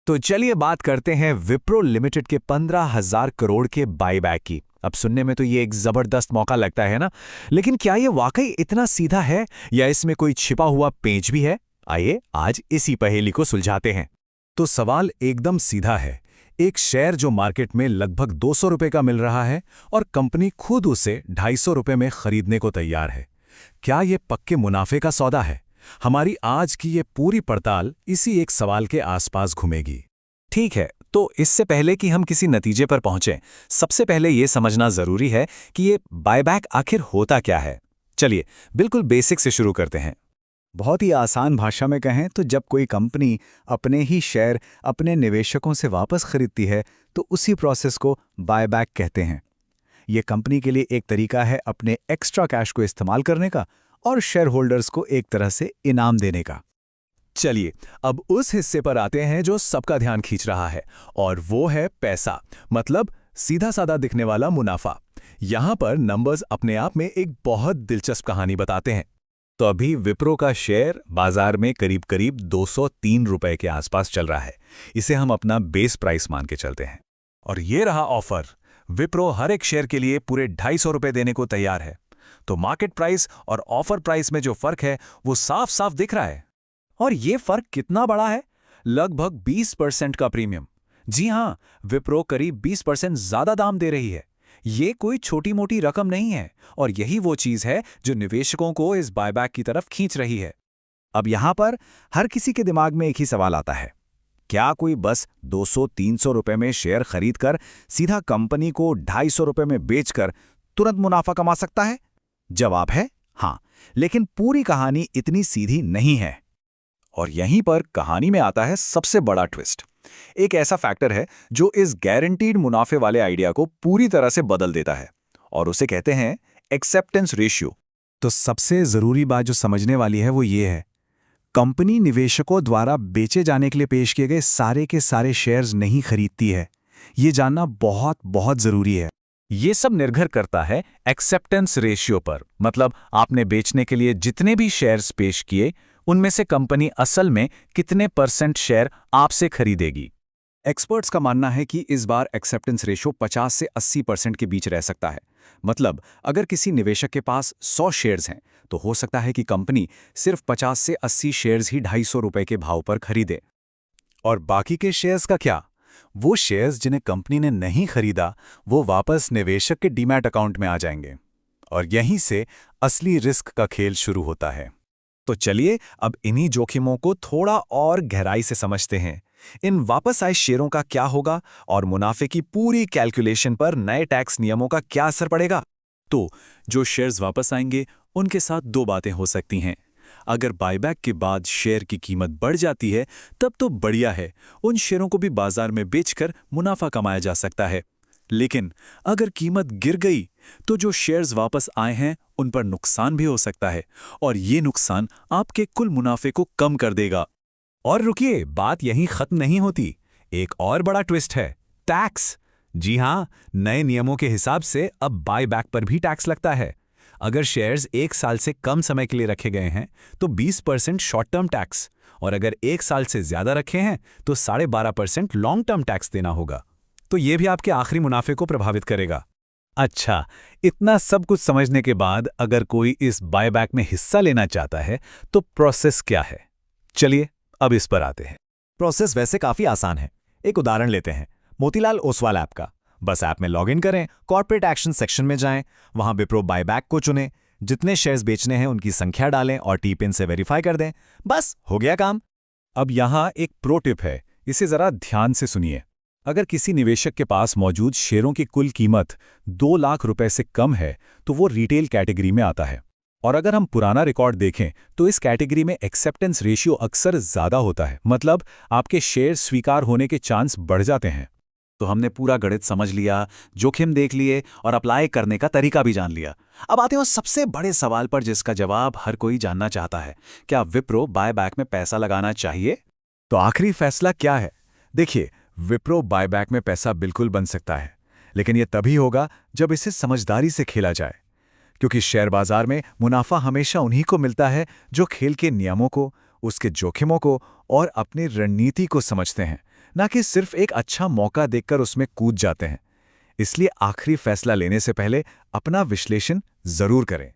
तो चलिए बात करते हैं विप्रो लिमिटेड के 15,000 करोड़ के बाईबैक की। अब सुनने में तो ये एक जबरदस्त मौका लगता है ना, लेकिन क्या ये वाकई इतना सीधा है या इसमें कोई छिपा हुआ पेंच भी है? आइए आज इसी पहेली को सुलझाते हैं। तो सवाल एकदम सीधा है। एक शेयर जो मार्केट में लगभग 200 रुपए का मिल रहा है और कंपनी खुद उसे 250 रुपए में खरीदने को तैयार है। क्या ये पक्के मुनाफे का सौदा है? हमारी आज की ये पूरी पड़ताल इसी एक सवाल के आसपास घूमेगी। ठीक है, तो इससे पहले कि हम किसी नतीजे पर पहुंचें, सबसे पहले ये समझना जरूरी है कि ये बायबैक आखिर होता क्या है। चलिए बिल्कुल बेसिक से शुरू करते हैं। बहुत ही आसान भाषा में कहें तो जब कोई कंपनी अपने ही शेयर अपने निवेशकों से वापस खरीदती है तो उसी प्रोसेस को बायबैक कहते हैं। ये कंपनी के लिए एक तरीका है अपने एक्स्ट्रा कैश को इस्तेमाल करने का और शेयर होल्डर्स को एक तरह से इनाम देने का। चलिए अब उस हिस्से पर आते हैं जो सबका ध्यान खींच रहा है, और वो है पैसा, मतलब सीधा साधा दिखने वाला मुनाफा। यहां पर नंबर्स अपने आप में एक बहुत दिलचस्प कहानी बताते हैं। तो अभी विप्रो का शेयर बाजार में करीब करीब 203 रुपए के आसपास चल रहा है। इसे हम अपना बेस प्राइस मान के चलते हैं। और ये रहा ऑफर। विप्रो हर एक शेयर के लिए पूरे 250 रुपए देने को तैयार है। तो मार्केट प्राइस और ऑफर प्राइस में जो फर्क है वो साफ साफ दिख रहा है। और ये फर्क कितना बड़ा है? लगभग 20% का प्रीमियम। जी हां, विप्रो करीब 20% ज्यादा दाम दे रही है। ये कोई छोटी मोटी रकम नहीं है, और यही वो चीज है जो निवेशकों को इस बायबैक की तरफ खींच रही है। अब यहां पर हर किसी के दिमाग में एक ही सवाल आता है, क्या कोई बस 200-300 रुपए में शेयर खरीदकर सीधा कंपनी को 250 रुपए में बेचकर तुरंत मुनाफा कमा सकता है? जवाब है हां, लेकिन पूरी कहानी इतनी सीधी नहीं है। और यहीं पर कहानी में आता है सबसे बड़ा ट्विस्ट। एक ऐसा फैक्टर है जो इस गारंटीड मुनाफे वाले आइडिया को पूरी तरह से बदल देता है, और उसे कहते हैं एक्सेप्टेंस रेशियो। तो सबसे जरूरी बात जो समझने वाली है वो ये है, कंपनी निवेशकों द्वारा बेचे जाने के लिए पेश किए गए सारे के सारे शेयर्स नहीं खरीदती है। ये जानना बहुत बहुत जरूरी है। ये सब निर्भर करता है एक्सेप्टेंस रेशियो पर, मतलब आपने बेचने के लिए जितने भी शेयर्स पेश किए उनमें से कंपनी असल में कितने % शेयर आपसे खरीदेगी। एक्सपर्ट्स का मानना है कि इस बार एक्सेप्टेंस रेशियो 50 से 80% के बीच रह सकता है। मतलब अगर किसी निवेशक के पास 100 शेयर्स हैं तो हो सकता है कि कंपनी सिर्फ 50 से 80 शेयर्स ही 250 रुपए के भाव पर खरीदे। और बाकी के शेयर्स का क्या? वो शेयर्स जिन्हें कंपनी ने नहीं खरीदा वो वापस निवेशक के डीमैट अकाउंट में आ जाएंगे, और यहीं से असली रिस्क का खेल शुरू होता है। तो चलिए अब इन्हीं जोखिमों को थोड़ा और गहराई से समझते हैं। इन वापस आए शेयरों का क्या होगा और मुनाफे की पूरी कैलकुलेशन पर नए टैक्स नियमों का क्या असर पड़ेगा। तो जो शेयर्स वापस आएंगे उनके साथ दो बातें हो सकती हैं। अगर बायबैक के बाद शेयर की कीमत बढ़ जाती है तब तो बढ़िया है, उन शेयरों को भी बाजार में बेचकर मुनाफा कमाया जा सकता है। लेकिन अगर कीमत गिर गई तो जो शेयर्स वापस आए हैं उन पर नुकसान भी हो सकता है, और ये नुकसान आपके कुल मुनाफे को कम कर देगा। और रुकिए, बात यहीं खत्म नहीं होती। एक और बड़ा ट्विस्ट है, टैक्स। जी हां, नए नियमों के हिसाब से अब बायबैक पर भी टैक्स लगता है। अगर शेयर्स 1 साल से कम समय के लिए रखे गए हैं तो 20% शॉर्ट टर्म टैक्स, और अगर 1 साल से ज्यादा रखे हैं तो 12.5% लॉन्ग टर्म टैक्स देना होगा। तो ये भी आपके आखिरी मुनाफे को प्रभावित करेगा। अच्छा, इतना सब कुछ समझने के बाद अगर कोई इस बायबैक में हिस्सा लेना चाहता है तो प्रोसेस क्या है? चलिए अब इस पर आते हैं। प्रोसेस वैसे काफी आसान है। एक उदाहरण लेते हैं, मोतीलाल ओसवाल ऐप का। बस ऐप में लॉगिन करें, कॉर्पोरेट एक्शन सेक्शन में जाएं, वहां विप्रो बायबैक को चुनें, जितने शेयर्स बेचने हैं उनकी संख्या डालें और टी-पिन से वेरीफाई कर दें। बस हो गया काम। अब यहां एक प्रो टिप है, इसे जरा ध्यान से सुनिए। अगर किसी निवेशक के पास मौजूद शेयरों की कुल कीमत 2 लाख रुपए से कम है तो वो रिटेल कैटेगरी में आता है। और अगर हम पुराना रिकॉर्ड देखें तो इस कैटेगरी में एक्सेप्टेंस रेशियो अक्सर ज्यादा होता है, मतलब आपके शेयर स्वीकार होने के चांस बढ़ जाते हैं। तो हमने पूरा गणित समझ लिया, जोखिम देख लिए और अप्लाई करने का तरीका भी जान लिया। अब आते हैं उस सबसे बड़े सवाल पर जिसका जवाब हर कोई जानना चाहता है, क्या विप्रो बायबैक में पैसा लगाना चाहिए? तो आखिरी फैसला क्या है? देखिए, विप्रो बायबैक में पैसा बिल्कुल बन सकता है, लेकिन यह तभी होगा जब इसे समझदारी से खेला जाए। क्योंकि शेयर बाजार में मुनाफा हमेशा उन्हीं को मिलता है जो खेल के नियमों को, उसके जोखिमों को और अपनी रणनीति को समझते हैं, ना कि सिर्फ एक अच्छा मौका देखकर उसमें कूद जाते हैं। इसलिए आखिरी फैसला लेने से पहले अपना विश्लेषण जरूर करें।